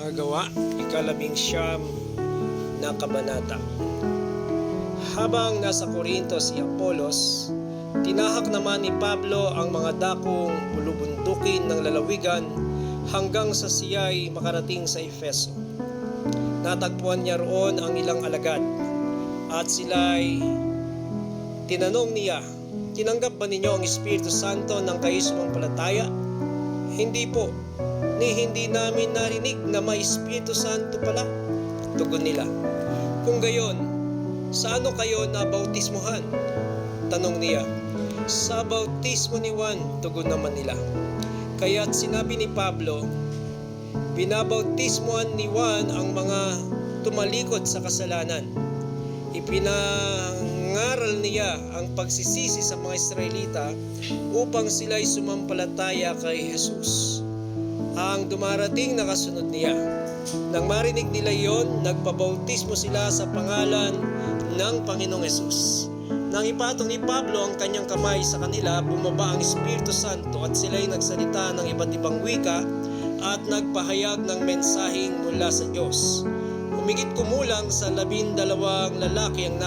Mga Gawa, 19 na kabanata. Habang nasa Korinto si Apolos, tinahak naman ni Pablo ang mga dakong bulubundukin ng lalawigan hanggang sa siya'y makarating sa Efeso. Natagpuan niya roon ang ilang alagad at sila'y tinanong niya, "Tinanggap ba ninyo ang Espiritu Santo ng kayo sumampalataya?" "Hindi po, ni hindi namin narinig na may Espiritu Santo pala," tugon nila. "Kung gayon, sa ano kayo nabautismuhan?" tanong niya. "Sa bautismo ni Juan," tugon naman nila. Kaya't sinabi ni Pablo, binabautismuhan ni Juan ang mga tumalikod sa kasalanan. Ipinangaral niya ang pagsisisi sa mga Israelita upang sila'y sumampalataya kay Jesus, ang dumarating na kasunod niya. Nang marinig nila iyon, nagpabautismo sila sa pangalan ng Panginoong Jesus. Nang ipatong ni Pablo ang kanyang kamay sa kanila, bumaba ang Espiritu Santo at sila'y nagsalita ng iba't ibang wika at nagpahayag ng mensaheng mula sa Diyos. Humigit kumulang sa 12 lalaki ang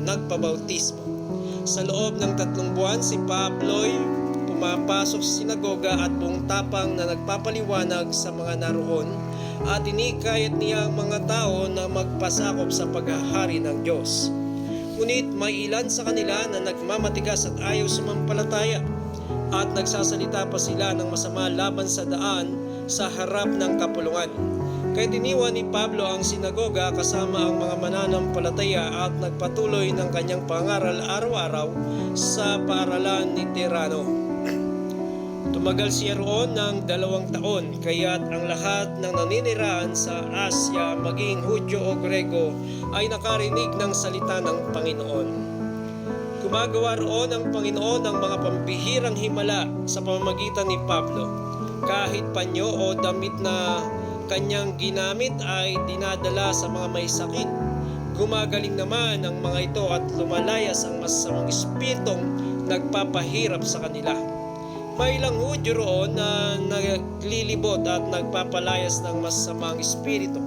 nagpabautismo. Sa loob ng 3 buwan, si Pablo'y pumapasok sa sinagoga at buong tapang na nagpapaliwanag sa mga naroon at inikayat niya ang mga tao na magpasakop sa paghahari ng Diyos. Ngunit may ilan sa kanila na nagmamatigas at ayaw sumampalataya at nagsasalita pa sila ng masama laban sa daan sa harap ng kapulungan. Kaya tiniwan ni Pablo ang sinagoga kasama ang mga mananampalataya at nagpatuloy ng kanyang pangaral araw-araw sa paaralan ni Tirano. Tumagal siya roon ng 2 taon, kaya't ang lahat ng naninirahan sa Asya, maging Hudyo o Grego, ay nakarinig ng salita ng Panginoon. Gumagawa roon ang Panginoon ng mga pambihirang himala sa pamamagitan ni Pablo. Kahit panyo o damit na kanyang ginamit ay dinadala sa mga may sakit. Gumagaling naman ang mga ito at lumalayas ang masasamang espiritong nagpapahirap sa kanila. May ilang Hudyo roon na naglilibot at nagpapalayas ng masasamang espiritu.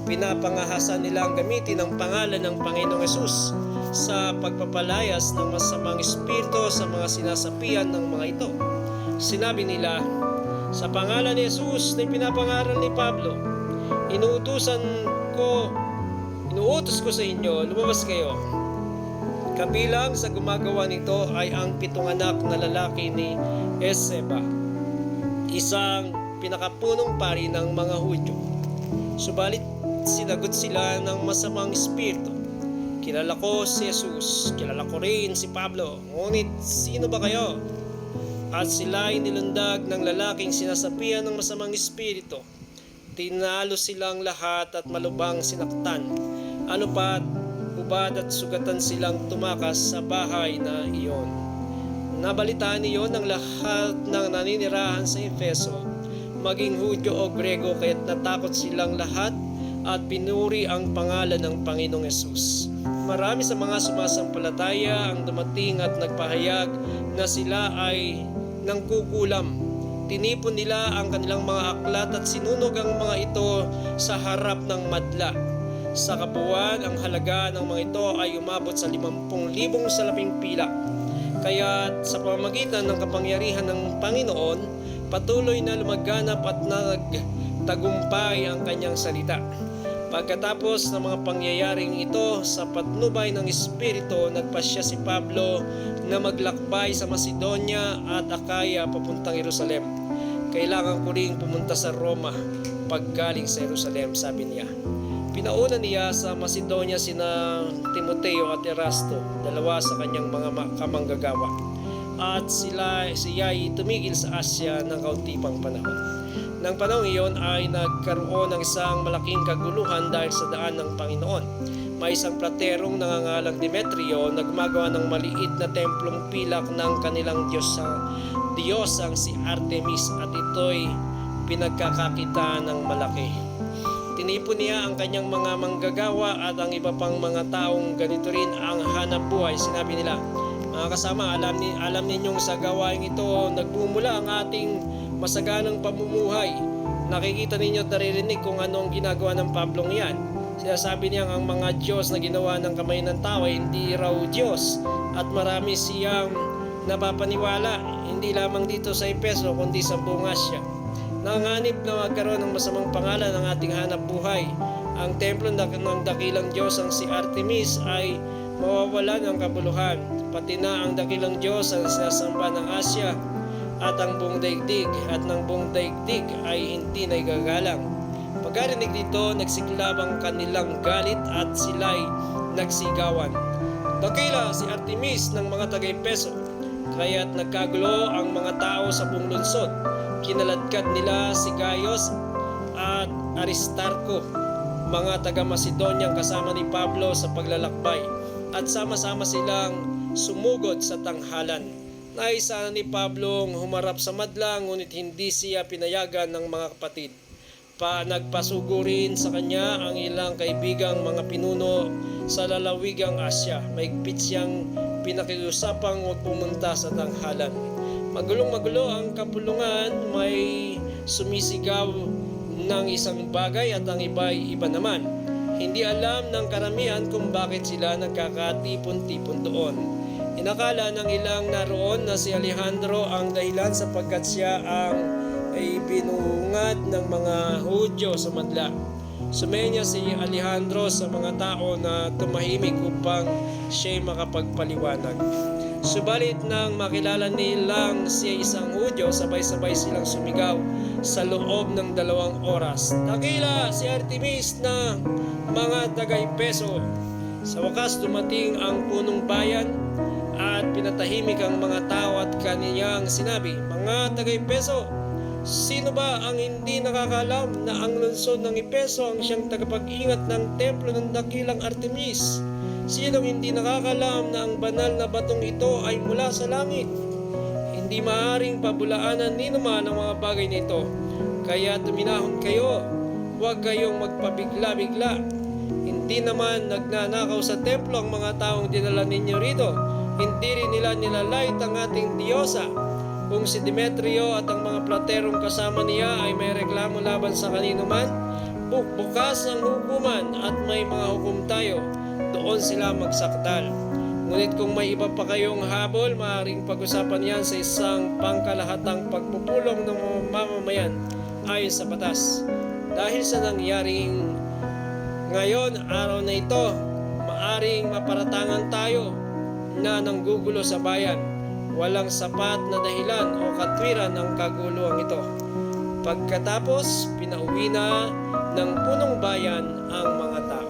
Pinapangahasan nila ang gamitin ang pangalan ng Panginoong Hesus sa pagpapalayas ng masasamang espiritu sa mga sinasapian ng mga ito. Sinabi nila, "Sa pangalan ni Jesus na pinapangaral ni Pablo, inuutos ko sa inyo, lumabas kayo." Kabilang sa gumagawa nito ay ang 7 anak na lalaki ni Esceva, isang pinakapunong pari ng mga Hudyo. Subalit sinagot sila ng masamang espiritu, "Kilala ko si Jesus, kilala ko rin si Pablo, ngunit sino ba kayo?" At sila ay nilundag ng lalaking sinasapian ng masamang espiritu. Tinalo silang lahat at malubhang sinaktan. Ano pat, hubad at sugatan silang tumakas sa bahay na iyon. Nabalitaan niyon ng lahat ng naninirahan sa Efeso, maging Hudyo o Grego, kaya't natakot silang lahat at pinuri ang pangalan ng Panginoong Hesus. Marami sa mga sumasampalataya ang dumating at nagpahayag na sila ay nangkukulam. Tinipon nila ang kanilang mga aklat at sinunog ang mga ito sa harap ng madla. Sa kabuuan, ang halaga ng mga ito ay umabot sa 50,000 salaping pilak. Kaya sa pamamagitan ng kapangyarihan ng Panginoon, patuloy na lumaganap at nagtagumpay ang kanyang salita. Pagkatapos ng mga pangyayaring ito, sa patnubay ng Espiritu, nagpasya si Pablo na maglakbay sa Macedonia at Akaya papuntang Jerusalem. "Kailangan ko ring pumunta sa Roma paggaling sa Jerusalem," sabi niya. Pinauna niya sa Macedonia sina Timoteo at Erasto, 2 sa kanyang mga kamanggagawa, at siya ay tumigil sa Asya ng kaunti pang panahon. Nang panahon iyon ay nagkaroon ng isang malaking kaguluhan dahil sa daan ng Panginoon. May isang platerong nangangalang Demetrio na gumagawa ng maliit na templong pilak ng kanilang diyosang si Artemis, at ito'y pinagkakakita ng malaki. Tinipon niya ang kanyang mga manggagawa at ang iba pang mga taong ganito rin ang hanap buhay. Sinabi nila, "Mga kasama, alam ninyong sa gawain ito nagmumula ang ating masaganang pamumuhay. nakikita ninyo at naririnig kung ano ang ginagawa ng Pablong yan. Sinasabi niya ang mga Diyos na ginawa ng kamay ng tao ay hindi raw Diyos, at marami siyang napapaniwala, hindi lamang dito sa Efeso kundi sa buong Asya. Nanganganib na magkaroon ng masamang pangalan ng ating hanap buhay. Ang templo ng dakilang Diyos ang si Artemis ay mawawalan ng kabuluhan, pati na ang dakilang Diyos ang sinasamba ng Asya at ang buong daigdig, at ng buong daigdig ay hindi na igagalang. Pagkarinig dito, nagsiklab ang kanilang galit at sila'y nagsigawan. Dakila si Artemis ng mga taga-Efeso, kaya't nagkagulo ang mga tao sa buong lungsod. Kinaladkad nila si Gaius at Aristarco, mga taga-Macedoniang kasama ni Pablo sa paglalakbay, at sama-sama silang sumugod sa tanghalan. Naisa ni Pablong humarap sa madla, ngunit hindi siya pinayagan ng mga kapatid. Nagpasugo rin sa kanya ang ilang kaibigang mga pinuno sa lalawigang Asya. Maigpit siyang pinakiusapang huwag pumunta sa tanghalan. Magulong-magulo ang kapulungan, may sumisigaw ng isang bagay at ang iba naman. Hindi alam ng karamihan kung bakit sila nagkakatipon-tipon doon. Inakala ng ilang naroon na si Alejandro ang dahilan sapagkat siya ang binungad ng mga Hudyo sa madla. Sumenya si Alejandro sa mga tao na tumahimik upang siya'y makapagpaliwanag. Subalit nang makilala nilang siya isang Hudyo, sabay-sabay silang sumigaw sa loob ng 2 oras, "Dakila si Artemis na mga taga-Efeso!" Sa wakas dumating ang punong bayan at pinatahimik ang mga tao at kaniyang sinabi, "Mga taga-Efeso, sino ba ang hindi nakakalam na ang lungsod ng Efeso ang siyang tagapag-ingat ng templo ng dakilang Artemis? Sino hindi nakakalam na ang banal na batong ito ay mula sa langit? Hindi maaaring pabulaanan ni naman ang mga bagay nito. Kaya tuminahon kayo, huwag kayong magpabigla-bigla. Hindi naman nagnanakaw sa templo ang mga taong dinala ninyo rito. Hindi rin nila nilalait ang ating Diyosa. Kung si Demetrio at ang mga platerong kasama niya ay may reklamo laban sa kanino man, bukas ang hukuman at may mga hukom tayo. Doon sila magsakdal. Ngunit kung may iba pa kayong habol, maaaring pag-usapan yan sa isang pangkalahatang pagpupulong ng mamamayan ayon sa batas. Dahil sa nangyaring ngayon, araw na ito, maaaring maparatangan tayo na nanggugulo sa bayan. Walang sapat na dahilan o katwiran ang kaguluhan ito. Pagkatapos, pinauwi na ng punong bayan ang mga tao.